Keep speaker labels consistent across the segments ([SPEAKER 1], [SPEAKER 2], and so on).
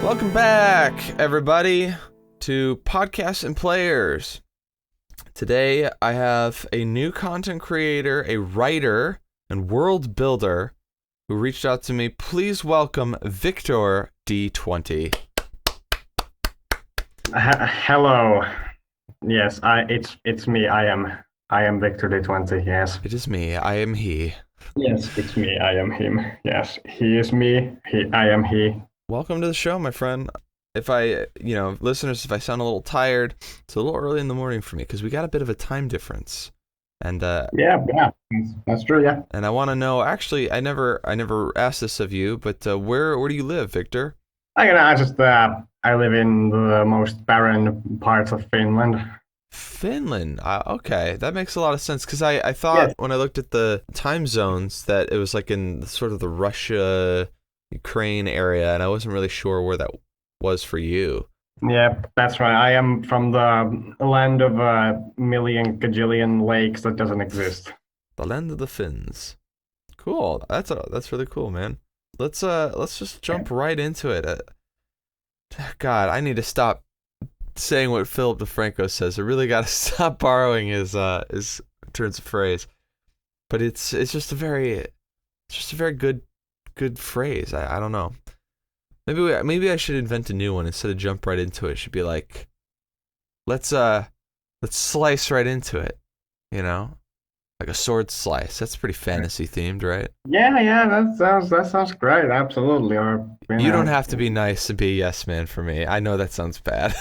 [SPEAKER 1] Welcome back, everybody, to Podcasts and Players. Today, I have a new content creator, a writer, and world builder who reached out to me. Please welcome Viktor, D20.
[SPEAKER 2] Hello. Yes, it's me. I am Viktor D20. Yes.
[SPEAKER 1] It is me. I am he.
[SPEAKER 2] Yes, it's me. I am him. Yes, he is me. I am he.
[SPEAKER 1] Welcome to the show, my friend. If listeners, if I sound a little tired, it's a little early in the morning for me because we got a bit of a time difference. And
[SPEAKER 2] yeah, that's true. Yeah.
[SPEAKER 1] And I want to know. Actually, I never asked this of you, but where do you live, Viktor?
[SPEAKER 2] I live in the most barren parts of Finland.
[SPEAKER 1] Finland. Okay, that makes a lot of sense because I thought when I looked at the time zones that it was like in sort of the Russia, Ukraine area, and I wasn't really sure where that was for you.
[SPEAKER 2] Yeah, that's right. I am from the land of a million gajillion lakes that doesn't exist.
[SPEAKER 1] The land of the Finns. Cool. That's really cool, man. Let's just jump right into it. God, I need to stop saying what Philip DeFranco says. I really got to stop borrowing his turns of phrase. But it's just a very good phrase. I don't know. Maybe I should invent a new one instead of jump right into it. It should be like, let's slice right into it, like a sword slice. That's pretty fantasy themed, right?
[SPEAKER 2] Yeah, that sounds great. Absolutely. Or
[SPEAKER 1] you don't have to be nice and be a yes man for me. I know that sounds bad.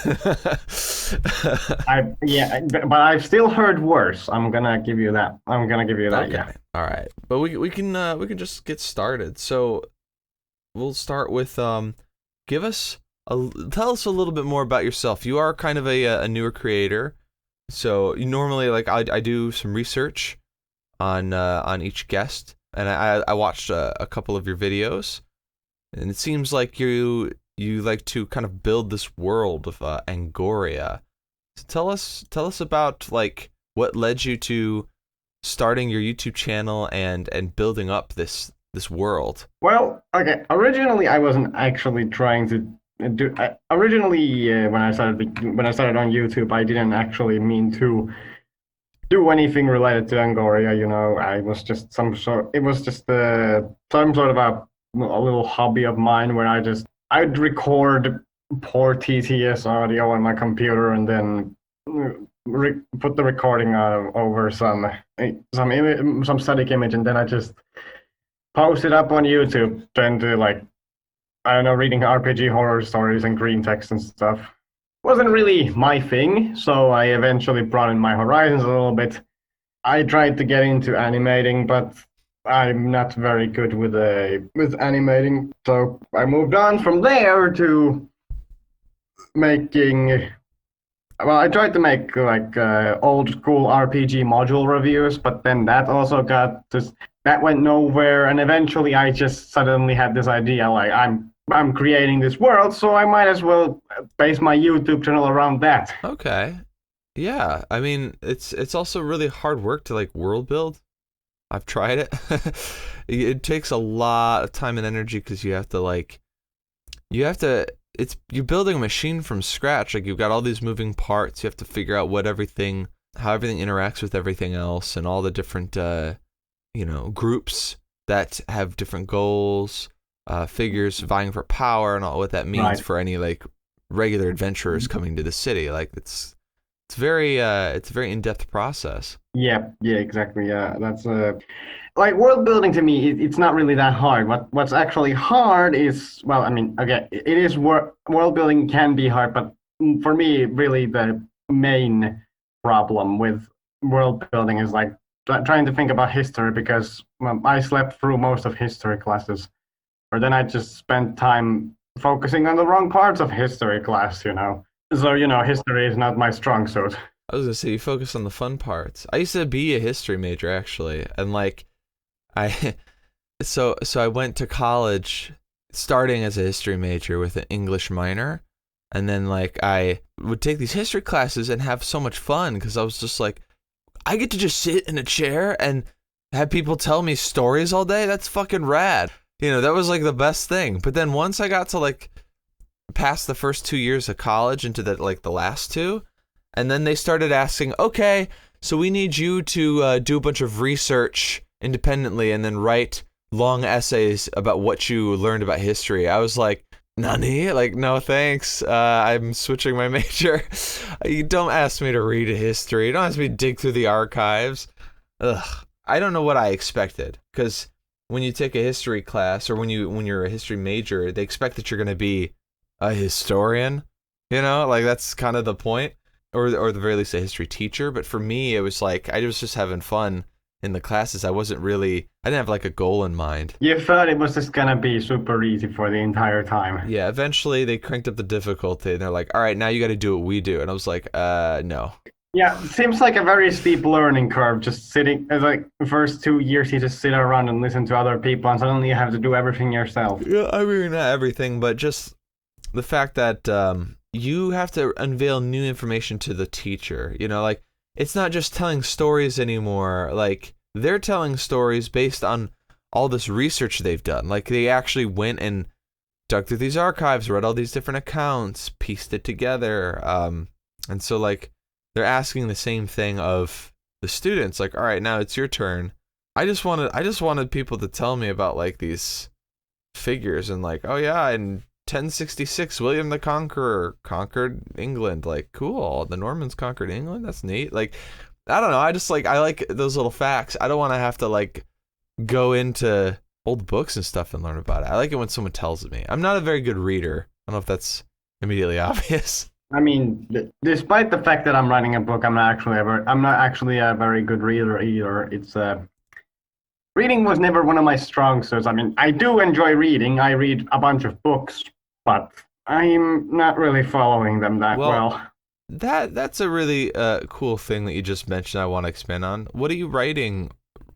[SPEAKER 2] But I've still heard worse. I'm gonna give you that.
[SPEAKER 1] Okay.
[SPEAKER 2] Yeah.
[SPEAKER 1] All right, but we can just get started. So we'll start with tell us a little bit more about yourself. You are kind of a newer creator, so you normally I do some research on each guest, and I watched a couple of your videos, and it seems like you like to kind of build this world of Angoria. So tell us about like what led you to starting your YouTube channel and building up this world.
[SPEAKER 2] Well, okay. Originally, I wasn't actually trying to do. When I started on YouTube, I didn't actually mean to do anything related to Angoria. I was just some sort of a little hobby of mine where I'd record poor TTS audio on my computer and then put the recording over some static image, and then I just post it up on YouTube, tend to reading RPG horror stories and green text and stuff. Wasn't really my thing, so I eventually broadened my horizons a little bit. I tried to get into animating, but I'm not very good with animating, so I moved on from there to making. Well, I tried to make old school RPG module reviews, but then that also that went nowhere, and eventually I just suddenly had this idea I'm creating this world, so I might as well base my YouTube channel around that.
[SPEAKER 1] Okay. Yeah, I mean, it's also really hard work to world build. I've tried it. It takes a lot of time and energy because you're building a machine from scratch. Like, you've got all these moving parts. You have to figure out how everything interacts with everything else, and all the different groups that have different goals, figures vying for power, and all what that means for any regular adventurers coming to the city. It's a very in-depth process.
[SPEAKER 2] Yeah, exactly. Yeah, that's world building to me. It's not really that hard. What's actually hard is, well, I mean, okay, it is world building can be hard, but for me, really the main problem with world building is trying to think about history, because I slept through most of history classes, or then I just spent time focusing on the wrong parts of history class. So, history is not my strong suit.
[SPEAKER 1] I was gonna say, you focus on the fun parts. I used to be a history major, actually, and so I went to college starting as a history major with an English minor, and then I would take these history classes and have so much fun because I was just I get to just sit in a chair and have people tell me stories all day. That's fucking rad. That was the best thing. But then once I got to past the first 2 years of college into the last two, and then they started asking, okay, so we need you to do a bunch of research independently and then write long essays about what you learned about history. I was like, Nani? Like, no thanks. I'm switching my major. You don't ask me to read history. You don't ask me to dig through the archives. Ugh. I don't know what I expected, because when you take a history class or when you're a history major, they expect that you're going to be a historian. You know, like that's kind of the point, or at the very least a history teacher. But for me, it was like I was just having fun in the classes. I didn't have like a goal in mind.
[SPEAKER 2] You thought it was just gonna be super easy for the entire time.
[SPEAKER 1] Yeah, eventually they cranked up the difficulty and they're like, all right, now you got to do what we do. And I was like, no.
[SPEAKER 2] Yeah, seems like a very steep learning curve. Just sitting, as like the first 2 years, you just sit around and listen to other people, and suddenly you have to do everything yourself.
[SPEAKER 1] Yeah, I mean, not everything, but just the fact that you have to unveil new information to the teacher. You know, like, it's not just telling stories anymore. Like, they're telling stories based on all this research they've done. Like, they actually went and dug through these archives, read all these different accounts, pieced it together. And so, like, they're asking the same thing of the students. Like, all right, now it's your turn. I just wanted people to tell me about, like, these figures and, like, oh yeah, in 1066, William the Conqueror conquered England. Like, cool. The Normans conquered England. That's neat. Like, I don't know. I like those little facts. I don't want to have to, like, go into old books and stuff and learn about it. I like it when someone tells it me. I'm not a very good reader. I don't know if that's immediately obvious.
[SPEAKER 2] I mean, despite the fact that I'm writing a book, I'm not actually a very good reader either. Reading was never one of my strong suits. I mean, I do enjoy reading. I read a bunch of books, but I'm not really following them that well.
[SPEAKER 1] That's a really cool thing that you just mentioned. I want to expand on. What are you writing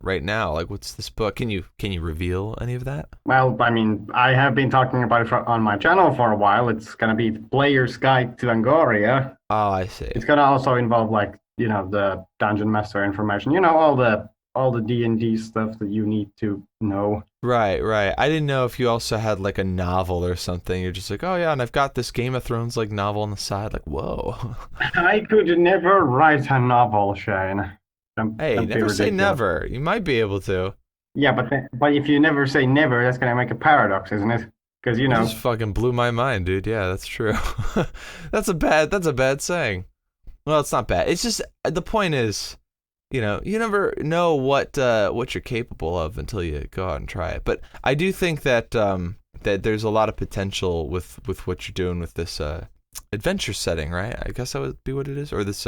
[SPEAKER 1] right now? Like, what's this book? Can you reveal any of that?
[SPEAKER 2] Well, I mean, I have been talking about it on my channel for a while. It's gonna be Player's Guide to Angoria.
[SPEAKER 1] Oh, I see.
[SPEAKER 2] It's gonna also involve, like, the dungeon master information. All the D&D stuff that you need to know.
[SPEAKER 1] Right. I didn't know if you also had like a novel or something. You're just like, oh yeah, and I've got this Game of Thrones like novel on the side. Like, whoa.
[SPEAKER 2] I could never write a novel, Shane.
[SPEAKER 1] Hey, never say never. You might be able to.
[SPEAKER 2] Yeah, but if you never say never, that's gonna make a paradox, isn't it? Because
[SPEAKER 1] You just fucking blew my mind, dude. Yeah, that's true. That's a bad saying. Well, it's not bad. It's just the point is, you never know what you're capable of until you go out and try it. But I do think that that there's a lot of potential with what you're doing with this adventure setting, right? I guess that would be what it is, or this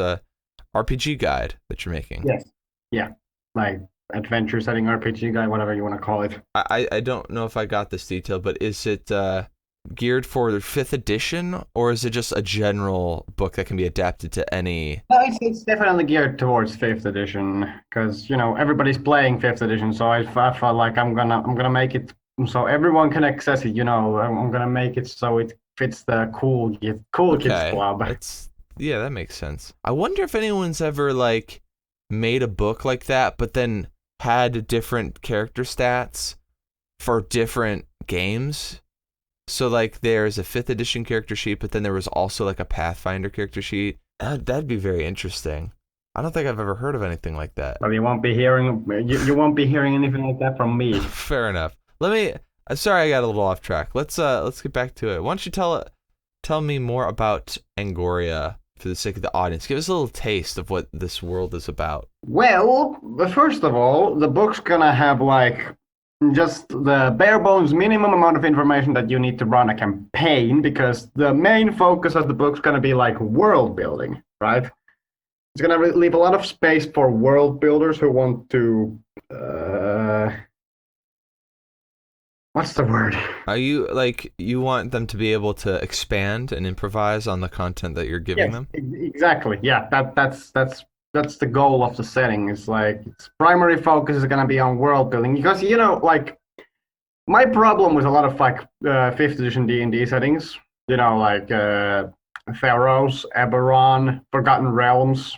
[SPEAKER 1] RPG guide that you're making.
[SPEAKER 2] Yes. Yeah. Like adventure setting RPG guide, whatever you want to call it.
[SPEAKER 1] I don't know if I got this detail, but is it geared for the 5th edition, or is it just a general book that can be adapted to any?
[SPEAKER 2] No, it's definitely geared towards 5th edition because everybody's playing 5th edition. So I felt like I'm gonna make it so everyone can access it. I'm gonna make it so it fits the cool kids club.
[SPEAKER 1] Yeah, that makes sense. I wonder if anyone's ever like made a book like that, but then had different character stats for different games. So like there's a 5th edition character sheet, but then there was also like a Pathfinder character sheet. That'd be very interesting. I don't think I've ever heard of anything like that.
[SPEAKER 2] Well, you won't be hearing anything like that from me.
[SPEAKER 1] Fair enough. I'm sorry I got a little off track. Let's get back to it. Why don't you tell me more about Angoria for the sake of the audience? Give us a little taste of what this world is about.
[SPEAKER 2] Well, first of all, the book's gonna have like just the bare bones minimum amount of information that you need to run a campaign, because the main focus of the book's gonna be like world building, right? It's gonna leave a lot of space for world builders who want to what's the word?
[SPEAKER 1] Are you want them to be able to expand and improvise on the content that you're giving them?
[SPEAKER 2] Exactly. Yeah, that's the goal of the setting. It's like its primary focus is gonna be on world building, because like my problem with a lot of like 5th edition D&D settings, like Theros, Eberron, Forgotten Realms,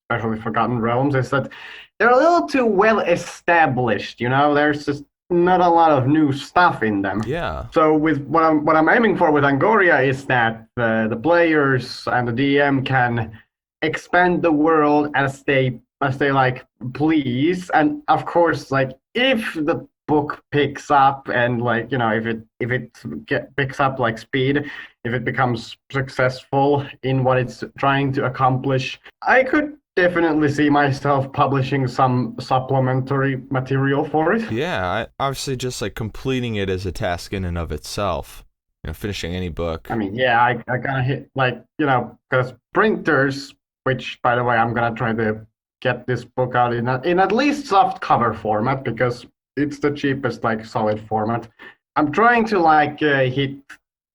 [SPEAKER 2] especially Forgotten Realms, is that they're a little too well established. There's just not a lot of new stuff in them.
[SPEAKER 1] Yeah.
[SPEAKER 2] So with what I'm aiming for with Angoria is that the players and the DM can expand the world as they like please, and of course, like if the book picks up and like if it picks up like speed, if it becomes successful in what it's trying to accomplish, I could definitely see myself publishing some supplementary material for it.
[SPEAKER 1] Yeah, obviously just like completing it as a task in and of itself. Finishing any book.
[SPEAKER 2] I mean, yeah, I gotta hit like because printers, which by the way, I'm gonna try to get this book out in at least soft cover format because it's the cheapest like solid format. I'm trying to like hit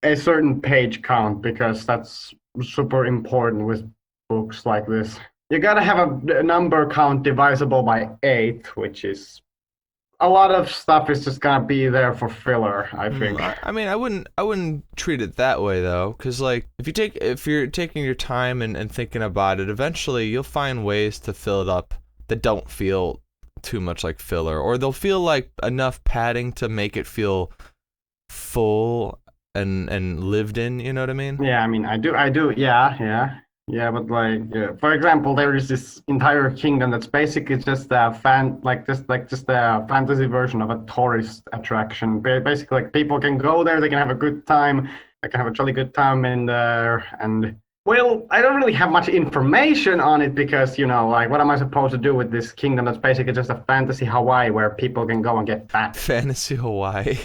[SPEAKER 2] a certain page count because that's super important with books like this. You gotta have a number count divisible by 8, which is a lot of stuff is just gonna be there for filler, I think.
[SPEAKER 1] I mean, I wouldn't treat it that way though, because like if you're taking your time and thinking about it, eventually you'll find ways to fill it up that don't feel too much like filler, or they'll feel like enough padding to make it feel full and lived in. You know what I mean?
[SPEAKER 2] Yeah, I mean, I do, yeah. But like, for example, there is this entire kingdom that's basically just a just a fantasy version of a tourist attraction. Basically, like people can go there, they can have a good time, they can have a jolly good time in there, and well, I don't really have much information on it because like, what am I supposed to do with this kingdom that's basically just a fantasy Hawaii where people can go and get fat?
[SPEAKER 1] Fantasy Hawaii.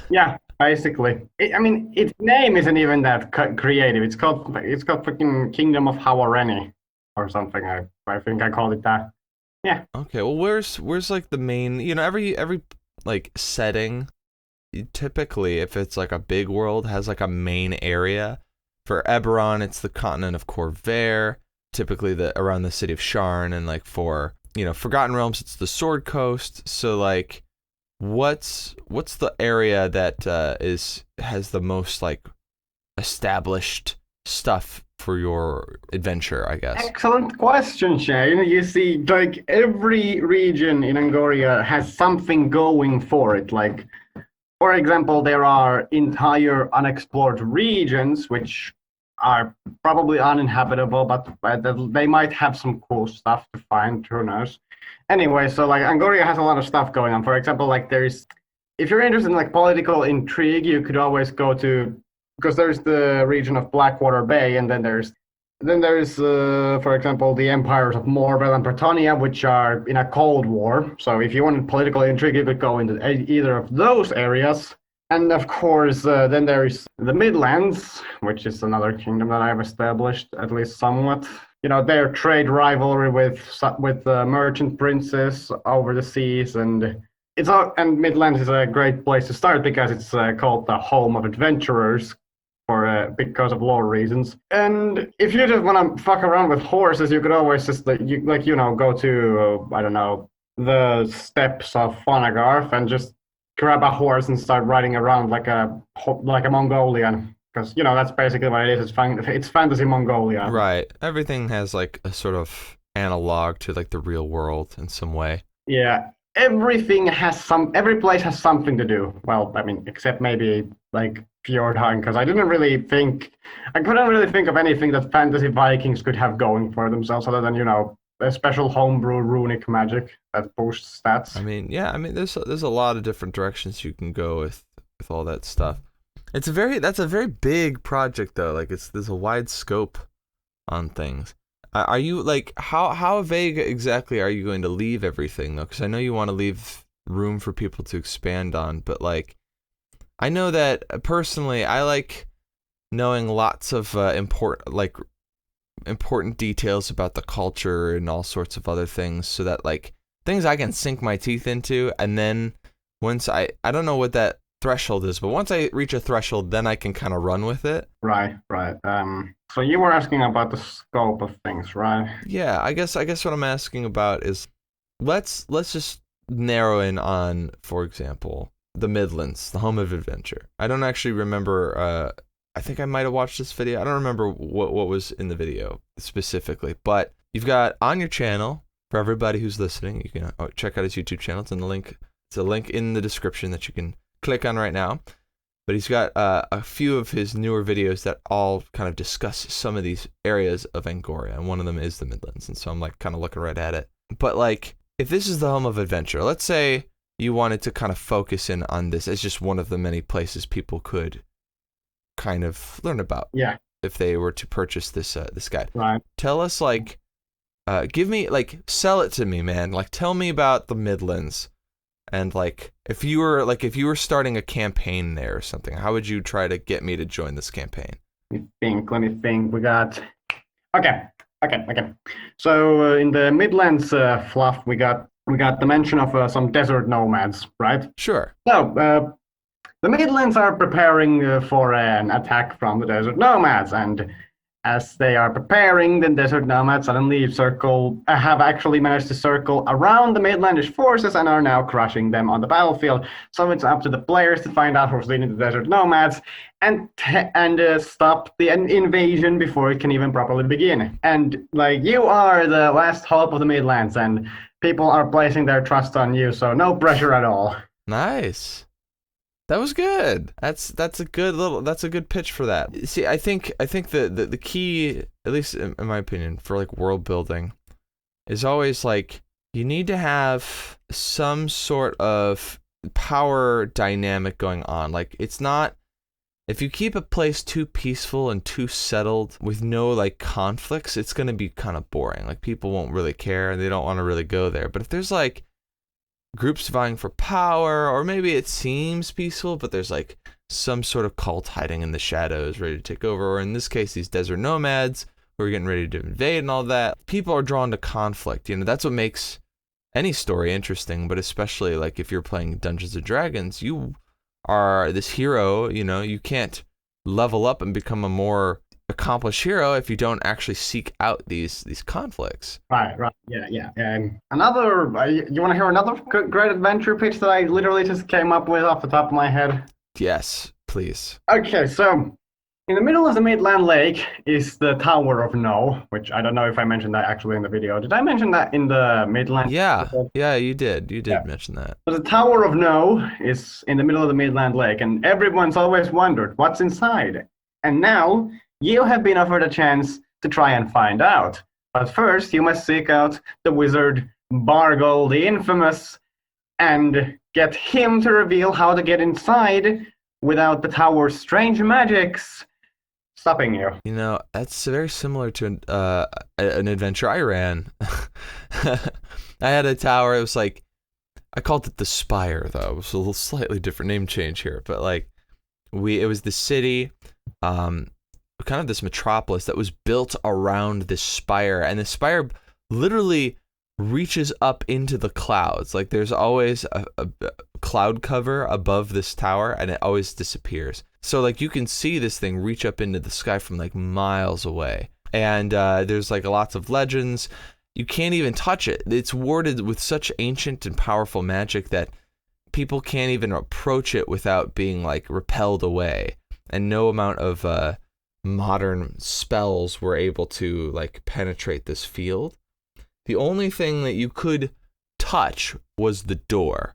[SPEAKER 2] Yeah, basically. I mean, its name isn't even that creative. It's called freaking Kingdom of Hawareni or something. I think I called it that. Yeah.
[SPEAKER 1] Okay, well, where's like the main? Every like setting, typically, if it's like a big world, has like a main area. For Eberron, it's the continent of Corvair, typically around the city of Sharn, and like for Forgotten Realms, it's the Sword Coast. So like, what's the area that has the most like established stuff for your adventure, I guess?
[SPEAKER 2] Excellent question, Shane. You see, like every region in Angoria has something going for it. Like, for example, there are entire unexplored regions which are probably uninhabitable, but they might have some cool stuff to find. Who knows? Anyway, so like Angoria has a lot of stuff going on. For example, like if you're interested in like political intrigue, you could always go to because there's the region of Blackwater Bay, and then there's for example, the empires of Morvel and Bretonia, which are in a Cold War. So if you wanted political intrigue, you could go into either of those areas. And of course, then there's the Midlands, which is another kingdom that I've established, at least somewhat. Their trade rivalry with merchant princes over the seas, and Midlands is a great place to start because it's called the home of adventurers because of lore reasons. And if you just want to fuck around with horses, you could always just go to I don't know, the steppes of Fonagarth and just grab a horse and start riding around like a Mongolian. Because that's basically what it is. It's fantasy Mongolia.
[SPEAKER 1] Right. Everything has like a sort of analog to like the real world in some way.
[SPEAKER 2] Yeah. Every place has something to do. Well, I mean, except maybe like Fjordheim, because I couldn't really think of anything that fantasy Vikings could have going for themselves other than a special homebrew runic magic that boosts stats.
[SPEAKER 1] I mean, yeah. I mean, there's a lot of different directions you can go with all that stuff. That's a very big project though. Like there's a wide scope on things. Are you like how vague exactly are you going to leave everything though? Because I know you want to leave room for people to expand on, but like I know that personally I like knowing lots of important details about the culture and all sorts of other things, so that like things I can sink my teeth into, and then once I don't know what that threshold is, but once I reach a threshold, then I can kind of run with it.
[SPEAKER 2] Right. So you were asking about the scope of things, right?
[SPEAKER 1] Yeah, I guess what I'm asking about is let's just narrow in on, for example, the Midlands, the home of adventure. I don't actually remember. I think I might have watched this video. I don't remember what was in the video specifically, but you've got on your channel, for everybody who's listening, you can check out his YouTube channel. It's in the link It's a link in the description that you can click on right now. But he's got a few of his newer videos that all kind of discuss some of these areas of Angoria, and one of them is the Midlands, and so I'm like kind of looking right at it. But like, if this is the home of adventure, let's say you wanted to kind of focus in on this as just one of the many places people could kind of learn about.
[SPEAKER 2] Yeah.
[SPEAKER 1] If they were to purchase this guide.
[SPEAKER 2] Right.
[SPEAKER 1] Tell us, like, give me, like, sell it to me, man. Like, tell me about the Midlands. And like, if you were starting a campaign there or something, how would you try to get me to join this campaign?
[SPEAKER 2] Let me think. We got. Okay. So in the Midlands fluff, we got the mention of some desert nomads, right?
[SPEAKER 1] Sure.
[SPEAKER 2] So the Midlands are preparing for an attack from the desert nomads, and as they are preparing, the desert nomads suddenly have actually managed to circle around the Midlandish forces and are now crushing them on the battlefield. So it's up to the players to find out who's leading the desert nomads and stop the invasion before it can even properly begin. And like, you are the last hope of the Midlands, and people are placing their trust on you, so no pressure at all.
[SPEAKER 1] Nice. That was good. That's a good pitch for that. See, I think the key, at least in my opinion, for like world building, is always like, you need to have some sort of power dynamic going on. Like, it's not, if you keep a place too peaceful and too settled with no like conflicts, it's gonna be kind of boring. Like, people won't really care and they don't want to really go there. But if there's like groups vying for power, or maybe it seems peaceful, but there's like some sort of cult hiding in the shadows ready to take over, or in this case, these desert nomads who are getting ready to invade and all that, people are drawn to conflict. You know, that's what makes any story interesting, but especially like if you're playing Dungeons and Dragons, you are this hero, you know, you can't level up and become a more accomplished hero if you don't actually seek out these conflicts.
[SPEAKER 2] Right, yeah. Another, you want to hear another great adventure pitch that I literally just came up with off the top of my head?
[SPEAKER 1] Yes, please.
[SPEAKER 2] Okay, so in the middle of the Midland Lake is the Tower of No, which I don't know if I mentioned that actually in the video. Did I mention that in the Midland?
[SPEAKER 1] Yeah, you did. You did mention that.
[SPEAKER 2] So the Tower of No is in the middle of the Midland Lake, and everyone's always wondered what's inside. And now you have been offered a chance to try and find out. But first, you must seek out the wizard Bargol the Infamous and get him to reveal how to get inside without the tower's strange magics stopping you.
[SPEAKER 1] You know, that's very similar to an adventure I ran. I had a tower. It was like, I called it the Spire, though. It was a little slightly different name change here, but like, it was the city, kind of this metropolis that was built around this spire, and the spire literally reaches up into the clouds. Like, there's always a cloud cover above this tower, and it always disappears. So like, you can see this thing reach up into the sky from like miles away, and there's like lots of legends. You can't even touch it. It's warded with such ancient and powerful magic that people can't even approach it without being like repelled away, and no amount of modern spells were able to like penetrate this field. The only thing that you could touch was the door,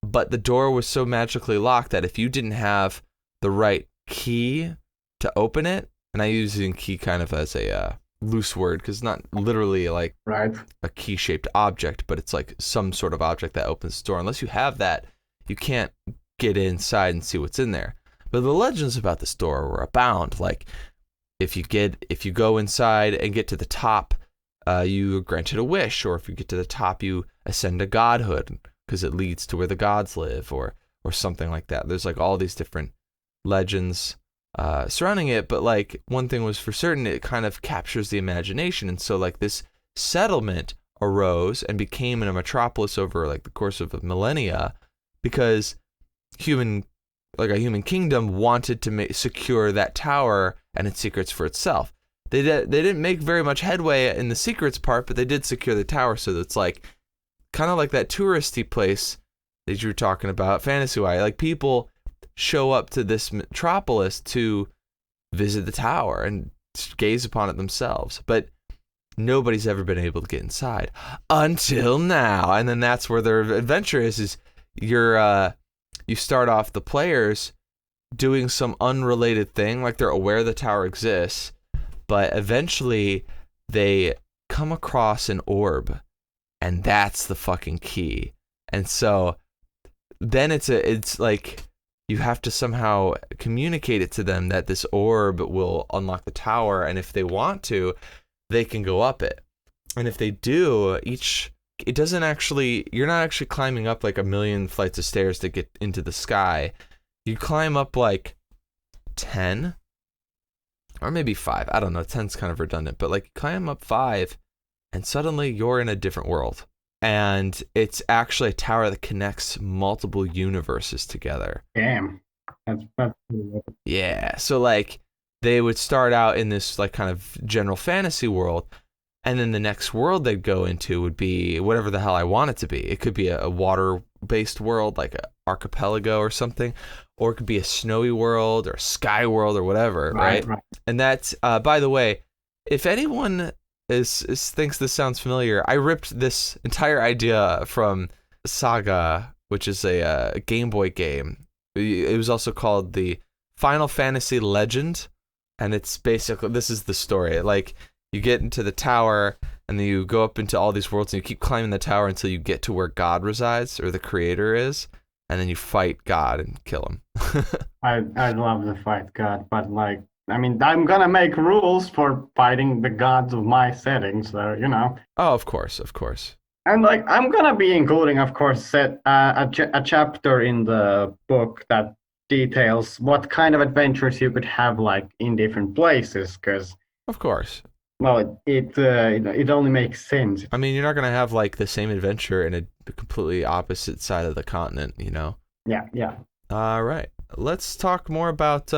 [SPEAKER 1] but the door was so magically locked that if you didn't have the right key to open it, and I use using key kind of as a loose word because it's not literally like a key-shaped object, but it's like some sort of object that opens the door. Unless you have that, you can't get inside and see what's in there. But the legends about this door were abound. Like, if you go inside and get to the top, you are granted a wish, or if you get to the top, you ascend to godhood because it leads to where the gods live, or something like that. There's like all these different legends surrounding it, but like, one thing was for certain, it kind of captures the imagination, and so like, this settlement arose and became a metropolis over like the course of millennia because a human kingdom wanted to secure that tower and its secrets for itself. They didn't make very much headway in the secrets part, but they did secure the tower. So it's like kind of like that touristy place that you were talking about, fantasy-wise. Like, people show up to this metropolis to visit the tower and gaze upon it themselves, but nobody's ever been able to get inside until now. And then that's where their adventure is you start off the players doing some unrelated thing, like they're aware the tower exists, but eventually they come across an orb, and that's the fucking key. And so then it's like you have to somehow communicate it to them that this orb will unlock the tower, and if they want to, they can go up it. And if they do, it doesn't actually, you're not actually climbing up like a million flights of stairs to get into the sky. You climb up like 10 or maybe 5. I don't know. 10's kind of redundant, but like climb up 5 and suddenly you're in a different world. And it's actually a tower that connects multiple universes together.
[SPEAKER 2] Damn. That's cool.
[SPEAKER 1] Yeah. So like they would start out in this like kind of general fantasy world, and then the next world they'd go into would be whatever the hell I want it to be. It could be a water-based world, like an archipelago or something, or it could be a snowy world or a sky world or whatever, right? And that's, by the way, if anyone thinks this sounds familiar, I ripped this entire idea from Saga, which is a Game Boy game. It was also called the Final Fantasy Legend, and it's basically, this is the story. Like, you get into the tower, and then you go up into all these worlds, and you keep climbing the tower until you get to where God resides, or the creator is, and then you fight God and kill him.
[SPEAKER 2] I'd love to fight God, but like, I mean, I'm gonna make rules for fighting the gods of my setting, so, you know.
[SPEAKER 1] Oh, of course, of course.
[SPEAKER 2] And like, I'm gonna be including, of course, a chapter in the book that details what kind of adventures you could have, like, in different places, because,
[SPEAKER 1] Of course.
[SPEAKER 2] well, it only makes sense.
[SPEAKER 1] I mean, you're not gonna have like the same adventure in a completely opposite side of the continent, you know?
[SPEAKER 2] Yeah.
[SPEAKER 1] All right. Let's talk more about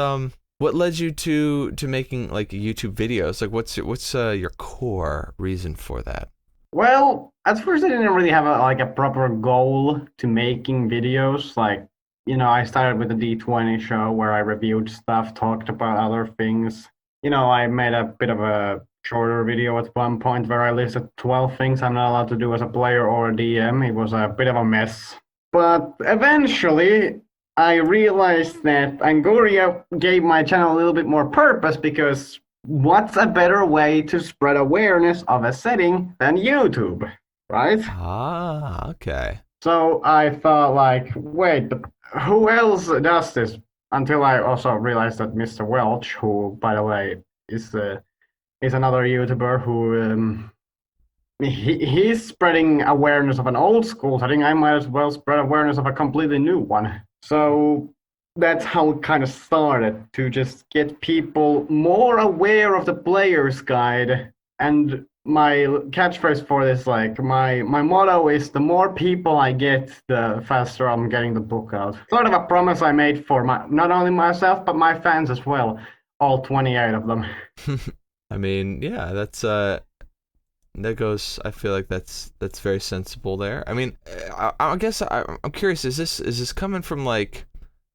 [SPEAKER 1] what led you to making like YouTube videos. Like, what's your core reason for that?
[SPEAKER 2] Well, at first I didn't really have a proper goal to making videos. Like, you know, I started with the D20 show where I reviewed stuff, talked about other things. You know, I made a bit of a shorter video at one point where I listed 12 things I'm not allowed to do as a player or a DM. It was a bit of a mess. But eventually, I realized that Angoria gave my channel a little bit more purpose, because what's a better way to spread awareness of a setting than YouTube, right?
[SPEAKER 1] Ah, okay.
[SPEAKER 2] So I thought, like, wait, but who else does this? Until I also realized that Mr. Welch, who, by the way, is another YouTuber who he's spreading awareness of an old school setting. I might as well spread awareness of a completely new one. So that's how it kind of started, to just get people more aware of the player's guide. And my catchphrase for this, like my motto is, the more people I get, the faster I'm getting the book out. Sort of a promise I made for not only myself, but my fans as well. All 28 of them.
[SPEAKER 1] I mean, yeah, that's that goes. I feel like that's very sensible there. I mean, I guess I'm curious. Is this coming from like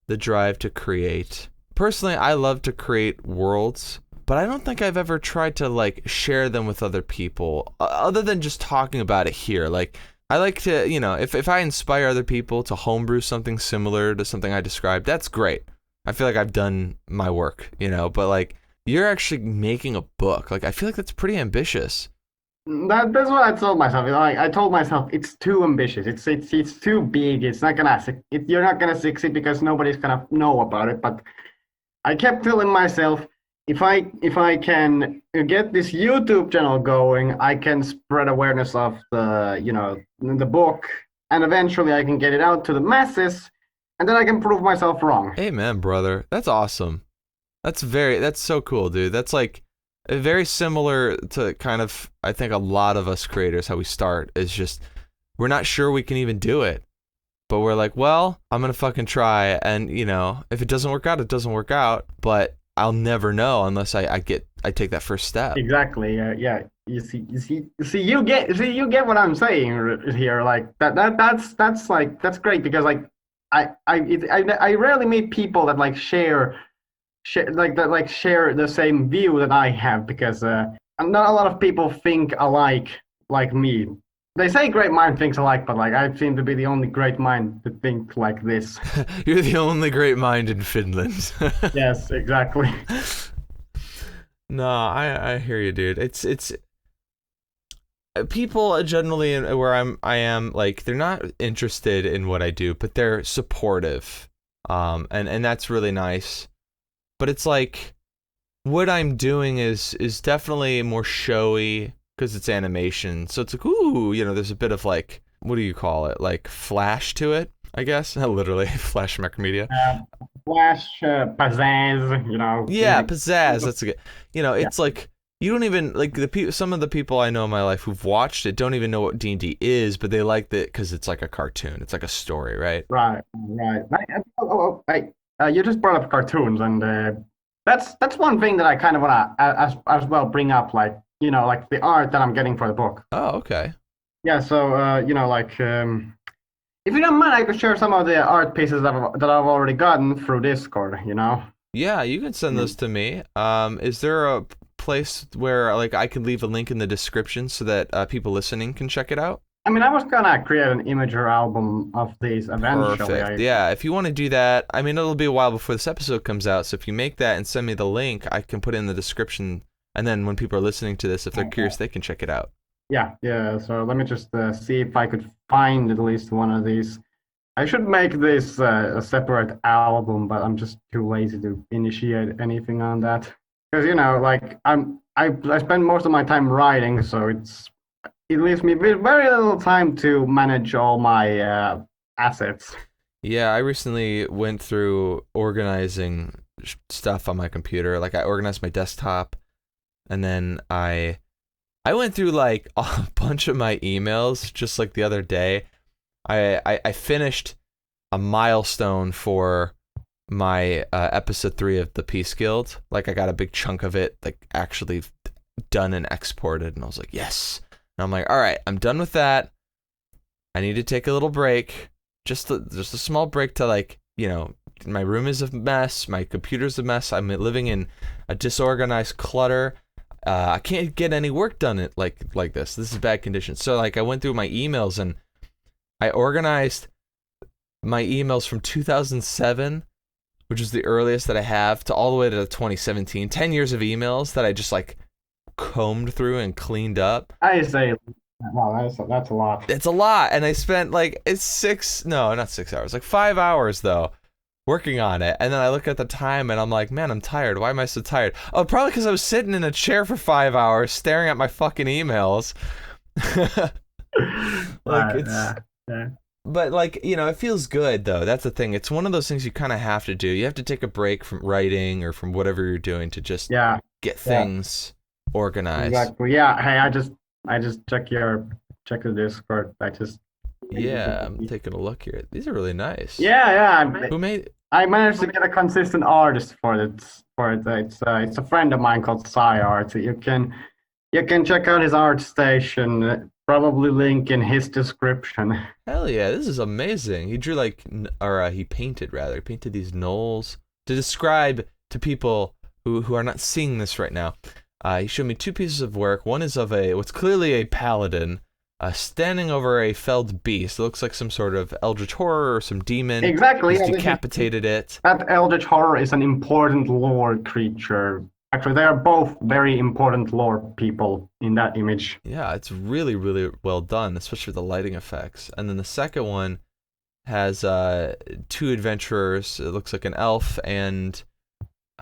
[SPEAKER 1] the drive to create? Personally, I love to create worlds, but I don't think I've ever tried to like share them with other people, other than just talking about it here. Like, I like to, you know, if I inspire other people to homebrew something similar to something I described, that's great. I feel like I've done my work, you know. But like, you're actually making a book. Like, I feel like that's pretty ambitious.
[SPEAKER 2] That's what I told myself. Like, I told myself it's too ambitious. It's too big. It's not gonna. You're not gonna succeed because nobody's gonna know about it. But I kept telling myself, if I can get this YouTube channel going, I can spread awareness of the book, and eventually I can get it out to the masses, and then I can prove myself wrong.
[SPEAKER 1] Amen, brother. That's awesome. That's so cool, dude. That's like very similar to kind of, I think, a lot of us creators, how we start is just, we're not sure we can even do it, but we're like, well, I'm gonna fucking try, and you know, if it doesn't work out, it doesn't work out, but I'll never know unless I take that first step.
[SPEAKER 2] Exactly. Yeah. You get what I'm saying here. Like that's great, because like I rarely meet people that like share the same view that I have, because not a lot of people think alike like me. they say great mind thinks alike, but like I seem to be the only great mind to think like this.
[SPEAKER 1] You're the only great mind in Finland.
[SPEAKER 2] Yes, exactly.
[SPEAKER 1] No, I hear you, dude. It's people generally where I am like they're not interested in what I do, but they're supportive. And that's really nice. But it's like what I'm doing is definitely more showy because it's animation. So it's like ooh, there's a bit of like what do you call it? Like flash to it, I guess. Literally flash macromedia.
[SPEAKER 2] Uh, Flash, pizzazz,
[SPEAKER 1] Yeah, pizzazz. That's a good.
[SPEAKER 2] Yeah,
[SPEAKER 1] It's like you don't even like some of the people I know in my life who've watched it don't even know what D&D is, but they like it because it's like a cartoon. It's like a story, right?
[SPEAKER 2] right, right. You just brought up cartoons, and that's one thing that I kind of wanna as well bring up, like like the art that I'm getting for the book.
[SPEAKER 1] Oh, okay.
[SPEAKER 2] Yeah, so if you don't mind, I could share some of the art pieces that I've already gotten through Discord.
[SPEAKER 1] Yeah, you can send those to me. Is there a place where like I could leave a link in the description so that people listening can check it out?
[SPEAKER 2] I mean, I was gonna create an imager album of these eventually.
[SPEAKER 1] Perfect. Yeah, if you want to do that, I mean, it'll be a while before this episode comes out. So if you make that and send me the link, I can put it in the description. And then when people are listening to this, if they're curious, they can check it out.
[SPEAKER 2] Yeah, yeah. So let me just see if I could find at least one of these. I should make this a separate album, but I'm just too lazy to initiate anything on that. Because like I spend most of my time writing, so it leaves me with very little time to manage all my assets.
[SPEAKER 1] Yeah, I recently went through organizing stuff on my computer. Like I organized my desktop, and then I went through like a bunch of my emails just like the other day. I finished a milestone for my episode 3 of the Peace Guild. Like I got a big chunk of it like actually done and exported, and I was like, yes. And I'm like, all right, I'm done with that. I need to take a little break, just a small break to like, my room is a mess, my computer's a mess. I'm living in a disorganized clutter. I can't get any work done like this. This is bad condition. So like I went through my emails and I organized my emails from 2007, which is the earliest that I have, to all the way to 2017. 10 years of emails that I just like combed through and cleaned up.
[SPEAKER 2] I say, wow, that's a lot.
[SPEAKER 1] It's a lot, and I spent like not 6 hours, like 5 hours though, working on it. And then I look at the time and I'm like, man, I'm tired. Why am I so tired? Oh, probably because I was sitting in a chair for 5 hours staring at my fucking emails. Like
[SPEAKER 2] yeah.
[SPEAKER 1] But like, it feels good though. That's the thing. It's one of those things you kind of have to do. You have to take a break from writing or from whatever you're doing to just get things organized.
[SPEAKER 2] Exactly. Yeah. Hey, I just check the Discord.
[SPEAKER 1] I'm taking a look here. These are really nice.
[SPEAKER 2] Yeah.
[SPEAKER 1] Who made?
[SPEAKER 2] I managed to get a consistent artist for it. It's a friend of mine called SciArt. You can check out his art station. Probably link in his description.
[SPEAKER 1] Hell yeah, this is amazing. He drew he painted rather. He painted these knolls to describe to people who are not seeing this right now. He showed me 2 pieces of work. One is of what's clearly a paladin standing over a felled beast. It looks like some sort of eldritch horror or some demon.
[SPEAKER 2] Exactly.
[SPEAKER 1] He's decapitated it.
[SPEAKER 2] That eldritch horror is an important lore creature. Actually, they are both very important lore people in that image.
[SPEAKER 1] Yeah, it's really, really well done, especially the lighting effects. And then the second one has 2 adventurers. It looks like an elf, and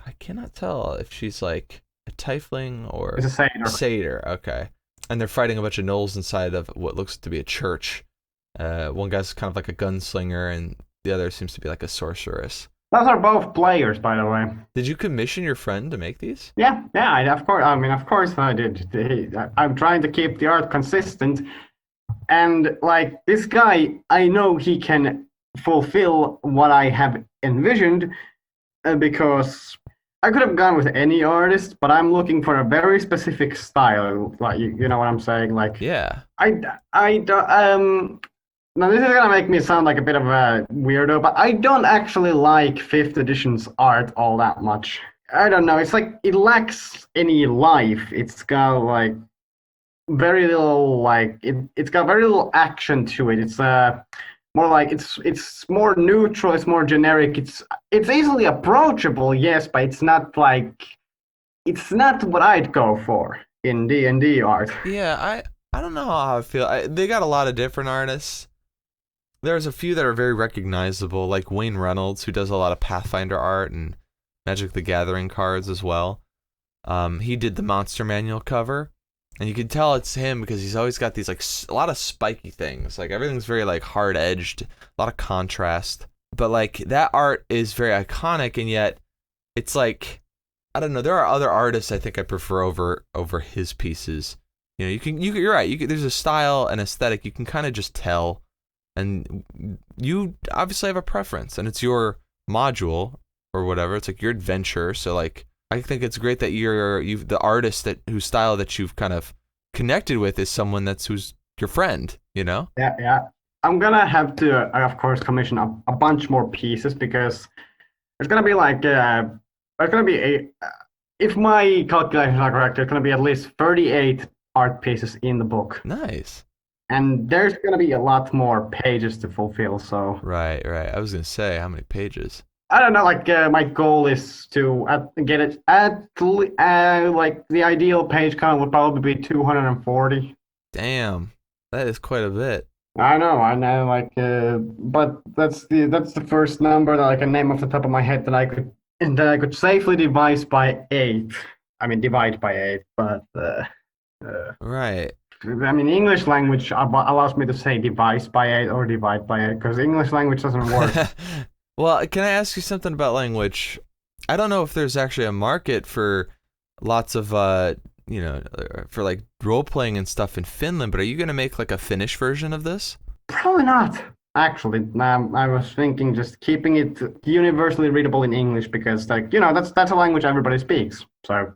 [SPEAKER 1] I cannot tell if she's like a tiefling or
[SPEAKER 2] it's a satyr.
[SPEAKER 1] Satyr, okay. And they're fighting a bunch of gnolls inside of what looks to be a church. One guy's kind of like a gunslinger, and the other seems to be like a sorceress.
[SPEAKER 2] Those are both players, by the way.
[SPEAKER 1] Did you commission your friend to make these?
[SPEAKER 2] Yeah, of course. I mean, of course I did. I'm trying to keep the art consistent, and like this guy, I know he can fulfill what I have envisioned, because I could have gone with any artist, but I'm looking for a very specific style. Like you know what I'm saying? Like
[SPEAKER 1] Yeah.
[SPEAKER 2] Now this is gonna make me sound like a bit of a weirdo, but I don't actually like 5th edition's art all that much. I don't know. It's like it lacks any life. It's got like very little like it's got very little action to it. It's more like it's more neutral, it's more generic. It's easily approachable, yes, but it's not what I'd go for in D&D art.
[SPEAKER 1] Yeah, I don't know how I feel. They got a lot of different artists. There's a few that are very recognizable, like Wayne Reynolds, who does a lot of Pathfinder art and Magic the Gathering cards as well. He did the Monster Manual cover, and you can tell it's him because he's always got these like a lot of spiky things. Like everything's very like hard edged, a lot of contrast. But like that art is very iconic, and yet it's like I don't know. There are other artists I think I prefer over his pieces. You know, you're right. There's a style and aesthetic you can kind of just tell, and you obviously have a preference, and it's your module or whatever. It's like your adventure. So like I think it's great that you've the artist whose style that you've kind of connected with is someone who's your friend, you know?
[SPEAKER 2] Yeah, yeah. I'm gonna have to, of course, commission a bunch more pieces because there's gonna be like, there's gonna be if my calculations are correct, there's gonna be at least 38 art pieces in the book,
[SPEAKER 1] Nice.
[SPEAKER 2] and there's gonna be a lot more pages to fulfill. So
[SPEAKER 1] Right. I was gonna say how many pages.
[SPEAKER 2] I don't know. Like my goal is to get it like the ideal page count would probably be 240.
[SPEAKER 1] Damn, that is quite a bit.
[SPEAKER 2] I know, like, but that's the first number that I can name off the top of my head that I could safely divide by 8. I mean, divide by 8, but
[SPEAKER 1] Right.
[SPEAKER 2] I mean, English language allows me to say divide by 8 or divide by 8 because English language doesn't work.
[SPEAKER 1] Well, can I ask you something about language? I don't know if there's actually a market for lots of for like role playing and stuff in Finland, but are you gonna make like a Finnish version of this?
[SPEAKER 2] Probably not. Actually, I was thinking just keeping it universally readable in English because, like, that's a language everybody speaks, so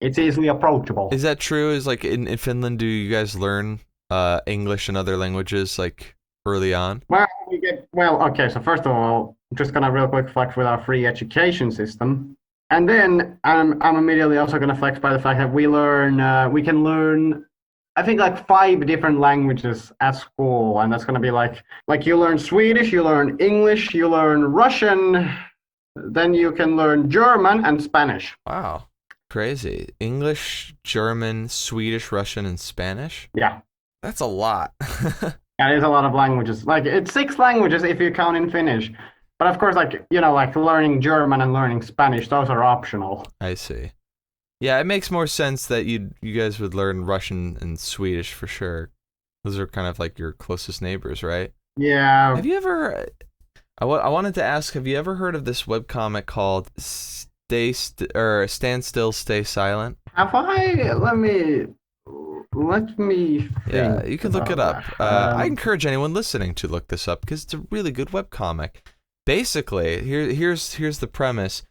[SPEAKER 2] it's easily approachable.
[SPEAKER 1] Is that true? Is like in Finland, do you guys learn English and other languages like early on?
[SPEAKER 2] Well, okay. So first of all, just gonna real quick flex with our free education system, and then I'm immediately also gonna flex by the fact that we can learn I think like 5 different languages at school, and that's gonna be like you learn Swedish, you learn English, you learn Russian, then you can learn German and Spanish.
[SPEAKER 1] Wow. Crazy. English, German, Swedish, Russian, and Spanish?
[SPEAKER 2] Yeah,
[SPEAKER 1] That's a lot.
[SPEAKER 2] that is a lot of languages. Like it's 6 languages if you count in Finnish. But of course, like learning German and learning Spanish, those are optional.
[SPEAKER 1] I see. Yeah, it makes more sense that you guys would learn Russian and Swedish for sure. Those are kind of like your closest neighbors, right?
[SPEAKER 2] Yeah.
[SPEAKER 1] Have you ever? I wanted to ask. Have you ever heard of this webcomic called Stand Still, Stay Silent?
[SPEAKER 2] Have I? Let me think.
[SPEAKER 1] Yeah, you can look it up.
[SPEAKER 2] that.
[SPEAKER 1] I encourage anyone listening to look this up because it's a really good webcomic. Basically, here's the premise.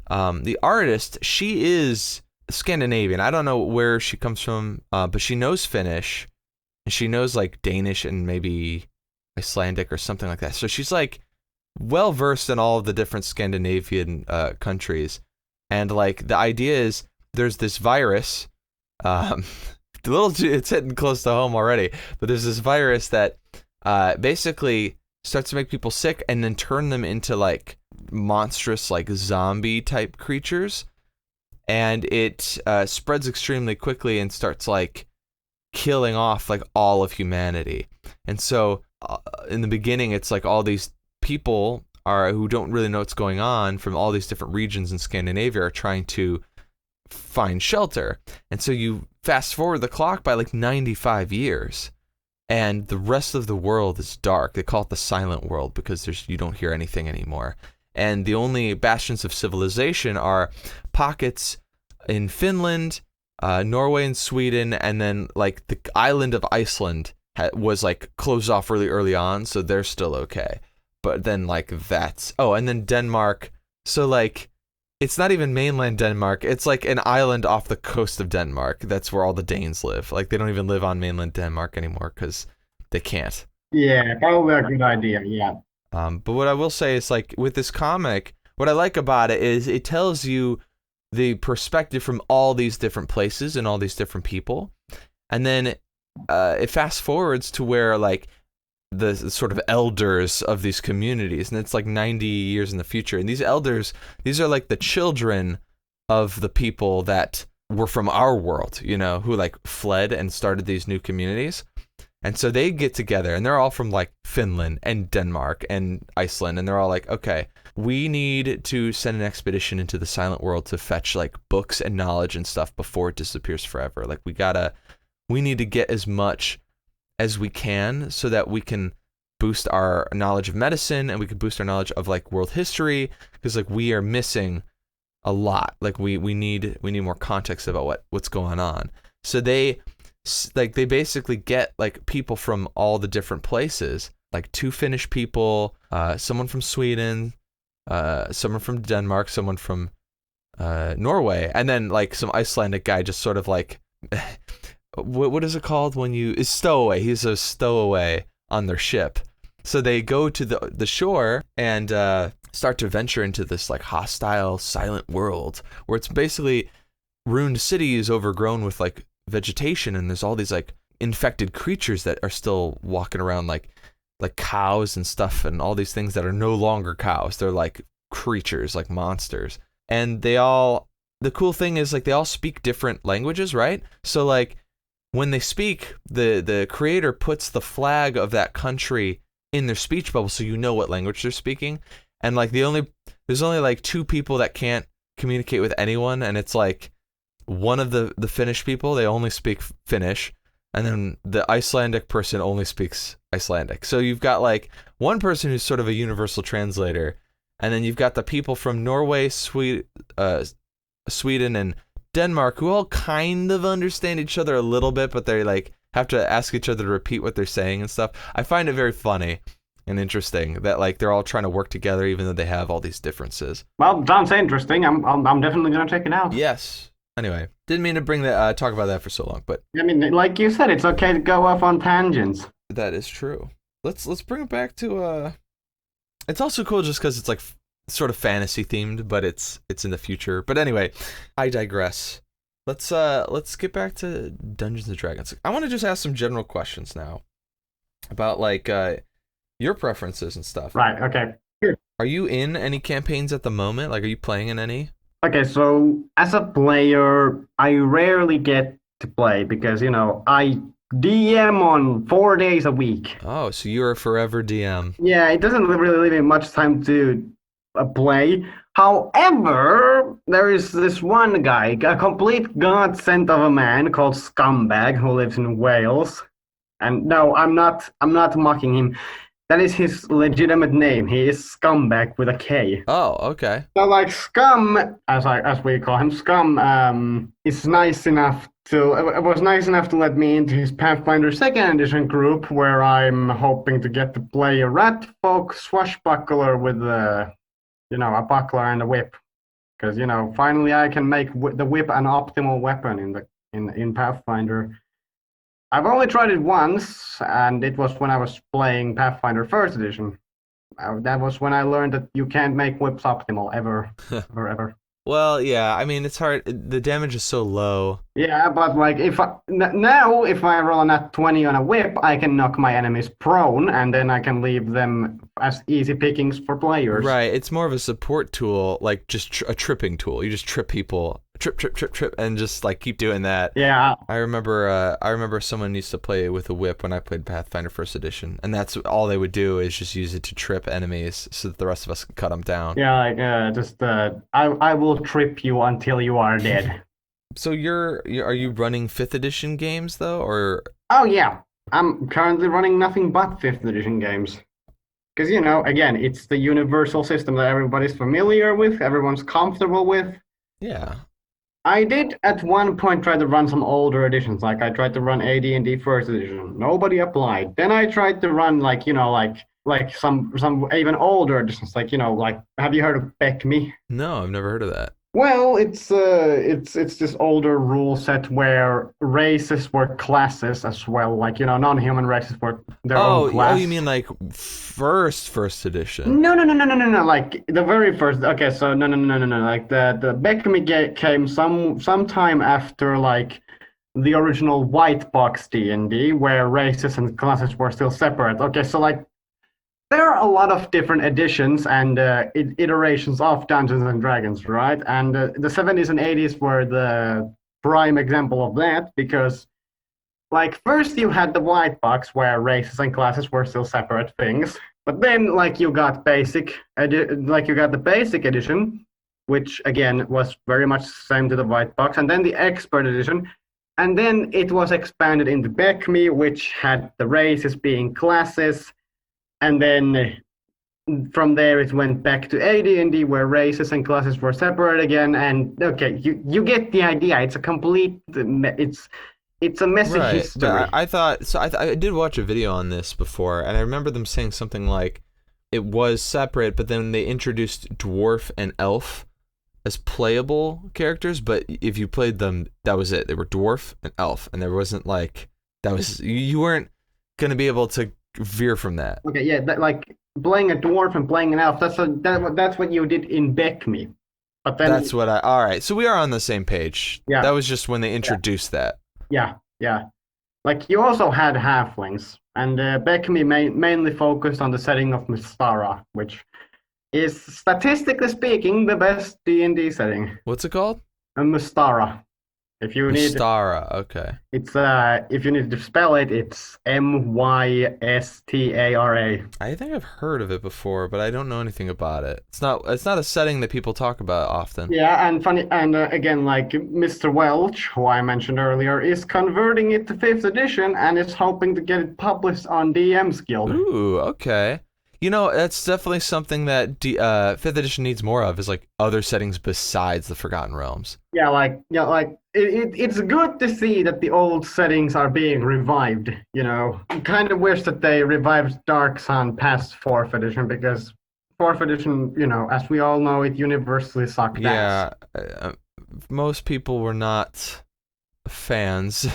[SPEAKER 1] The artist, she is Scandinavian. I don't know where she comes from, but she knows Finnish, and she knows like Danish and maybe Icelandic or something like that. So she's like well versed in all of the different Scandinavian countries, and like the idea is there's this virus. It's hitting close to home already, but there's this virus that basically starts to make people sick and then turn them into like monstrous like zombie type creatures, and it spreads extremely quickly and starts like killing off like all of humanity. And so in the beginning it's like all these people who don't really know what's going on from all these different regions in Scandinavia are trying to find shelter. And so you fast forward the clock by like 95 years and the rest of the world is dark. They call it the silent world because you don't hear anything anymore. And the only bastions of civilization are pockets in Finland, Norway and Sweden, and then like the island of Iceland was like closed off really early on, so they're still okay. But then like and then Denmark. So like it's not even mainland Denmark. It's like an island off the coast of Denmark. That's where all the Danes live. Like they don't even live on mainland Denmark anymore because they can't.
[SPEAKER 2] Yeah, probably a good idea. Yeah.
[SPEAKER 1] But what I will say is like with this comic, what I like about it is it tells you the perspective from all these different places and all these different people. And then it fast forwards to where like the sort of elders of these communities, and it's like 90 years in the future. And these elders, these are like the children of the people that were from our world, you know, who like fled and started these new communities. And so they get together, and they're all from like Finland and Denmark and Iceland, and they're all like, okay, we need to send an expedition into the silent world to fetch like books and knowledge and stuff before it disappears forever. Like we need to get as much as we can so that we can boost our knowledge of medicine, and we can boost our knowledge of like world history, because like we are missing a lot. Like we need more context about what's going on. So they basically get like people from all the different places, like 2 Finnish people, someone from Sweden, someone from Denmark, someone from Norway, and then like some Icelandic guy just sort of like what is it called when you is stowaway. He's a stowaway on their ship. So they go to the shore and start to venture into this like hostile silent world where it's basically ruined cities overgrown with like vegetation, and there's all these like infected creatures that are still walking around like cows and stuff, and all these things that are no longer cows. They're like creatures, like monsters. And the cool thing is like they all speak different languages, right? So like when they speak, the creator puts the flag of that country in their speech bubble so you know what language they're speaking. And like there's only like 2 people that can't communicate with anyone, and it's like one of the Finnish people, they only speak Finnish, and then the Icelandic person only speaks Icelandic. So you've got like one person who's sort of a universal translator, and then you've got the people from Norway, Sweden, and Denmark, who all kind of understand each other a little bit, but they like have to ask each other to repeat what they're saying and stuff. I find it very funny and interesting that like they're all trying to work together even though they have all these differences.
[SPEAKER 2] Well, sounds interesting. I'm definitely gonna check it out.
[SPEAKER 1] Yes. Anyway, didn't mean to bring that talk about that for so long, but
[SPEAKER 2] I mean, like you said, it's okay to go off on tangents.
[SPEAKER 1] that is true. Let's bring it back to it's also cool just because it's like sort of fantasy themed, but it's in the future. But anyway, I digress. Let's get back to Dungeons and Dragons. I want to just ask some general questions now about like your preferences and stuff.
[SPEAKER 2] Right. Okay.
[SPEAKER 1] Are you in any campaigns at the moment? Like, are you playing in any?
[SPEAKER 2] Okay, so as a player, I rarely get to play because, you know, I DM on 4 days a week.
[SPEAKER 1] Oh, so you're a forever DM.
[SPEAKER 2] Yeah, it doesn't really leave me much time to play. However, there is this one guy, a complete godsend of a man called Scumbag who lives in Wales. And no, I'm not mocking him. That is his legitimate name. He is Scumbag with a K.
[SPEAKER 1] Oh, okay.
[SPEAKER 2] So like Scum, as we call him, Scum is nice enough to was nice enough to let me into his Pathfinder 2nd Edition group, where I'm hoping to get to play a rat folk swashbuckler with a buckler and a whip, because finally I can make the whip an optimal weapon in Pathfinder. I've only tried it once, and it was when I was playing Pathfinder 1st Edition. That was when I learned that you can't make whips optimal ever. Ever.
[SPEAKER 1] Well, yeah, I mean, it's hard. The damage is so low.
[SPEAKER 2] Yeah, but like if I roll a nat 20 on a whip, I can knock my enemies prone, and then I can leave them as easy pickings for players.
[SPEAKER 1] Right, it's more of a support tool, like just a tripping tool. You just trip people, trip, and just like keep doing that.
[SPEAKER 2] Yeah.
[SPEAKER 1] I remember someone used to play with a whip when I played Pathfinder 1st Edition, and that's all they would do is just use it to trip enemies so that the rest of us can cut them down.
[SPEAKER 2] Yeah, like I will trip you until you are dead.
[SPEAKER 1] So are you running 5th edition games though, or?
[SPEAKER 2] Oh yeah, I'm currently running nothing but 5th edition games. Because again, it's the universal system that everybody's familiar with, everyone's comfortable with.
[SPEAKER 1] Yeah.
[SPEAKER 2] I did at one point try to run some older editions, like I tried to run AD&D 1st edition. Nobody applied. Then I tried to run like some even older editions, like have you heard of Beck Me?
[SPEAKER 1] No, I've never heard of that.
[SPEAKER 2] Well, it's this older rule set where races were classes as well, like non-human races were their own class.
[SPEAKER 1] Oh, you mean like first edition?
[SPEAKER 2] No, like the very first. Okay, so no, like the Beck Me came sometime after like the original white box D&D, where races and classes were still separate. Okay, so like there are a lot of different editions and iterations of Dungeons and Dragons, right? And the 70s and 80s were the prime example of that because, like, first you had the white box where races and classes were still separate things, but then like you got the basic edition, which again was very much the same to the white box, and then the expert edition, and then it was expanded into BECMI, which had the races being classes, and then from there it went back to AD&D where races and classes were separate again. And okay, you get the idea. It's a complete it's a messy
[SPEAKER 1] Right, but
[SPEAKER 2] history.
[SPEAKER 1] I thought so. I did watch a video on this before, and I remember them saying something like it was separate, but then they introduced dwarf and elf as playable characters. But if you played them, that was it. They were dwarf and elf, and there wasn't like that was you weren't gonna be able to veer from that.
[SPEAKER 2] Okay, yeah, like playing a dwarf and playing an elf. That's what you did in BECMI. But then
[SPEAKER 1] That's what I. All right, so we are on the same page.
[SPEAKER 2] yeah,
[SPEAKER 1] That was just when they
[SPEAKER 2] yeah,
[SPEAKER 1] introduced that.
[SPEAKER 2] yeah. Like you also had halflings, and BECMI mainly focused on the setting of Mystara, which is statistically speaking the best D&D setting.
[SPEAKER 1] What's it called?
[SPEAKER 2] Mystara. If you need
[SPEAKER 1] Mystara. Okay.
[SPEAKER 2] It's if you need to spell it, it's Mystara.
[SPEAKER 1] I think I've heard of it before, but I don't know anything about it. It's not. It's not a setting that people talk about often.
[SPEAKER 2] Yeah, and funny, and again, like Mr. Welch, who I mentioned earlier, is converting it to fifth edition and is hoping to get it published on DM's Guild.
[SPEAKER 1] Ooh. Okay. You know, that's definitely something that fifth edition needs more of. Is like other settings besides the Forgotten Realms.
[SPEAKER 2] Like it's good to see that the old settings are being revived. You know, kind of wish that they revived Dark Sun past fourth edition because fourth edition, you know, as we all know, it universally sucked ass.
[SPEAKER 1] Yeah. Most people were not fans.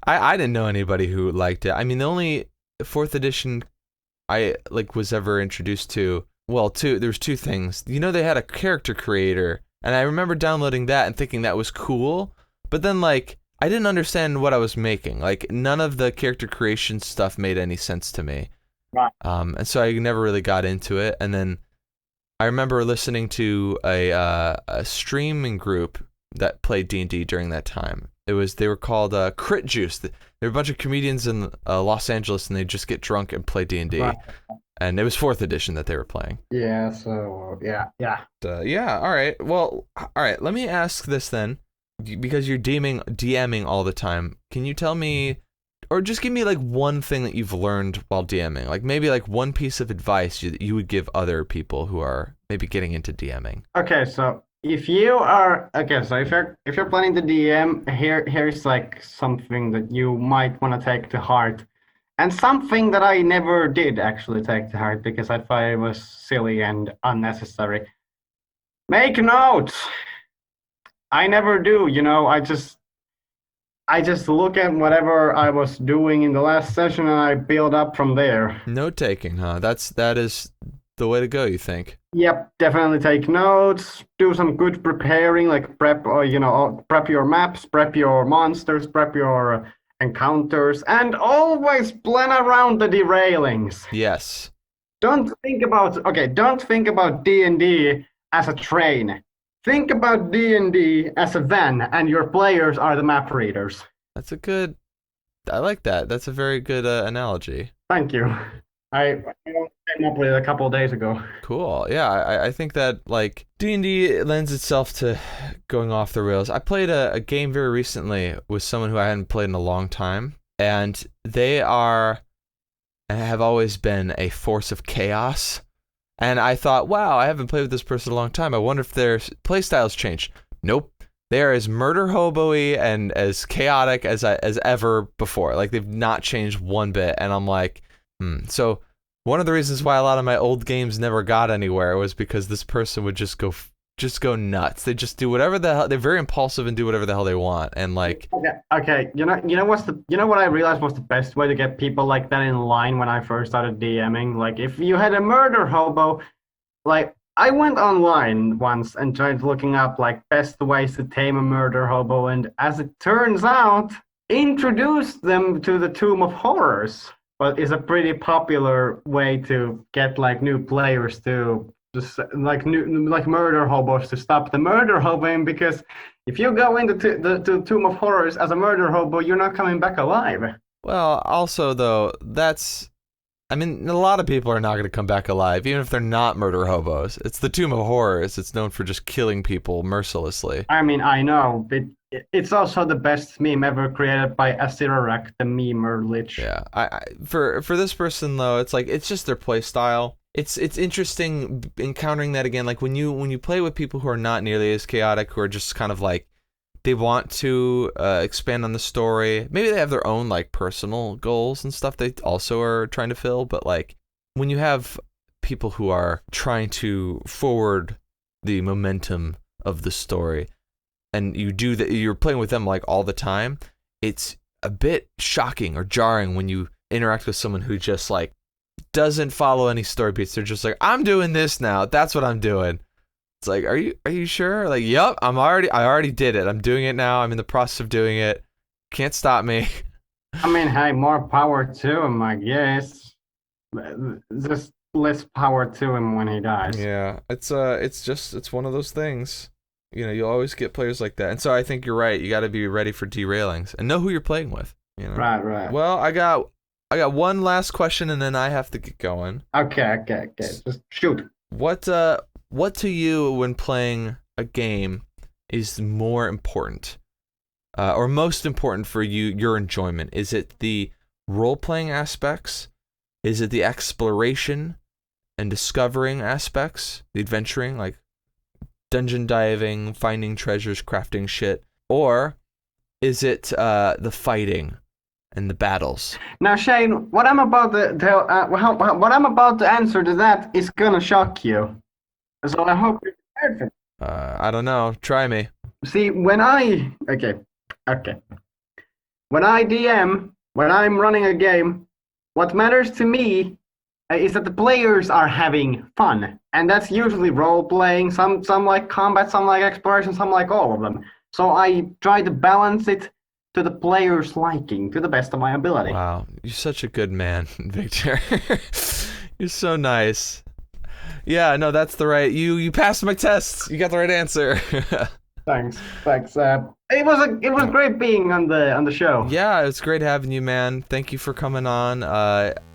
[SPEAKER 1] I didn't know anybody who liked it. I mean, the only fourth edition I like was ever introduced to. Well, there's two things. You know, they had a character creator, and I remember downloading that and thinking that was cool. But then, like, I didn't understand what I was making. Like, none of the character creation stuff made any sense to me.
[SPEAKER 2] Right.
[SPEAKER 1] And so I never really got into it. And then I remember listening to a streaming group that played D&D during that time. They were called Crit Juice. They were a bunch of comedians in Los Angeles, and they just get drunk and play D&D.
[SPEAKER 2] Right.
[SPEAKER 1] And it was fourth edition that they were playing.
[SPEAKER 2] Yeah. So yeah.
[SPEAKER 1] Yeah. All right. Well, all right. Let me ask this then, because you're DMing all the time. Can you tell me, or just give me like one thing that you've learned while DMing, like maybe like one piece of advice you would give other people who are maybe getting into DMing.
[SPEAKER 2] Okay, so if you are okay, so if you're planning to DM, here's like something that you might want to take to heart, and something that I never did actually take to heart because I thought it was silly and unnecessary. Make notes. I never do. You know, I just look at whatever I was doing in the last session and I build up from there.
[SPEAKER 1] Note taking, huh? That is the way to go, you think?
[SPEAKER 2] Yep, definitely take notes, do some good preparing, like prep, prep your maps, prep your monsters, prep your encounters, and always plan around the derailings.
[SPEAKER 1] Yes.
[SPEAKER 2] Don't think about D&D as a train. Think about D&D as a van, and your players are the map readers.
[SPEAKER 1] I like that. That's a very good analogy.
[SPEAKER 2] Thank you. I came up with it a couple of days ago.
[SPEAKER 1] Cool. Yeah, I think that like D&D lends itself to going off the rails. I played a game very recently with someone who I hadn't played in a long time, and they are and have always been a force of chaos. And I thought, wow, I haven't played with this person in a long time. I wonder if their playstyles changed. Nope. They are as murder hobo-y and as chaotic as ever before. Like, they've not changed one bit. And I'm like, So one of the reasons why a lot of my old games never got anywhere was because this person would just go nuts. They just do whatever the hell. They're very impulsive and do whatever the hell they want. And like,
[SPEAKER 2] okay. You know what I realized was the best way to get people like that in line when I first started DMing. Like, if you had a murder hobo, like I went online once and tried looking up like best ways to tame a murder hobo, and as it turns out, introduced them to the Tomb of Horrors. But is a pretty popular way to get like new players to just like murder hobos to stop the murder hoboing, because if you go into the Tomb of Horrors as a murder hobo, you're not coming back alive.
[SPEAKER 1] Well, also though, I mean, a lot of people are not going to come back alive, even if they're not murder hobos. It's the Tomb of Horrors. It's known for just killing people mercilessly.
[SPEAKER 2] I mean, I know, but it's also the best meme ever created by Asirarak, the memer lich.
[SPEAKER 1] Yeah, for this person though, it's like it's just their play style. It's interesting encountering that again. Like when you play with people who are not nearly as chaotic, who are just kind of like they want to expand on the story. Maybe they have their own like personal goals and stuff they also are trying to fill. But like when you have people who are trying to forward the momentum of the story, and you do that, you're playing with them like all the time. It's a bit shocking or jarring when you interact with someone who just like doesn't follow any story beats. They're just like, I'm doing this now. That's what I'm doing. It's like, are you sure? Like, yep, I already did it. I'm doing it now. I'm in the process of doing it. Can't stop me.
[SPEAKER 2] I mean, hey, more power to him, I guess. Just less power to him when he dies.
[SPEAKER 1] Yeah, it's one of those things. You know, you'll always get players like that. And so I think you're right. You got to be ready for derailings and know who you're playing with. You know?
[SPEAKER 2] Right.
[SPEAKER 1] Well, I got one last question and then I have to get going.
[SPEAKER 2] Okay. Just shoot.
[SPEAKER 1] What to you when playing a game is more important, or most important for you, your enjoyment? Is it the role-playing aspects? Is it the exploration and discovering aspects? The adventuring, like dungeon diving, finding treasures, crafting shit? Or is it the fighting and the battles?
[SPEAKER 2] Now, Shane, what I'm about to tell, what I'm about to answer to that is gonna shock you. So I hope you're prepared for it.
[SPEAKER 1] I don't know. Try me.
[SPEAKER 2] See, when I DM, when I'm running a game, what matters to me is that the players are having fun, and that's usually role playing. Some like combat, some like exploration, some like all of them. So I try to balance it to the players' liking, to the best of my ability.
[SPEAKER 1] Wow, you're such a good man, Victor. You're so nice. Yeah, no, that's the right. You passed my tests. You got the right answer.
[SPEAKER 2] Thanks. It was great being on the show.
[SPEAKER 1] Yeah, it's great having you, man. Thank you for coming on.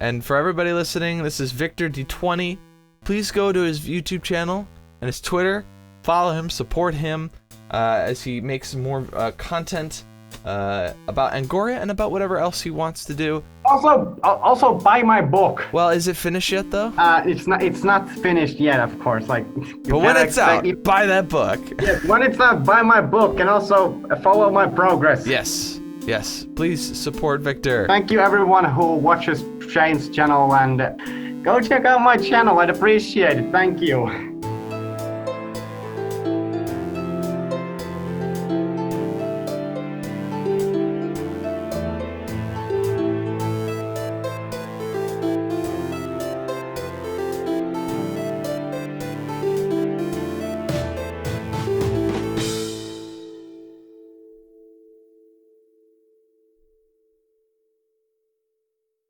[SPEAKER 1] And for everybody listening, this is Viktor D20. Please go to his YouTube channel and his Twitter. Follow him, support him as he makes more content about Angoria and about whatever else he wants to do.
[SPEAKER 2] Also buy my book.
[SPEAKER 1] Well, is it finished yet though?
[SPEAKER 2] It's not finished yet, of course. Like,
[SPEAKER 1] but when it's out, buy that book.
[SPEAKER 2] Yes, when it's out, buy my book and also follow my progress.
[SPEAKER 1] Yes. Please support Viktor.
[SPEAKER 2] Thank you everyone who watches Shane's channel, and go check out my channel. I'd appreciate it. Thank you.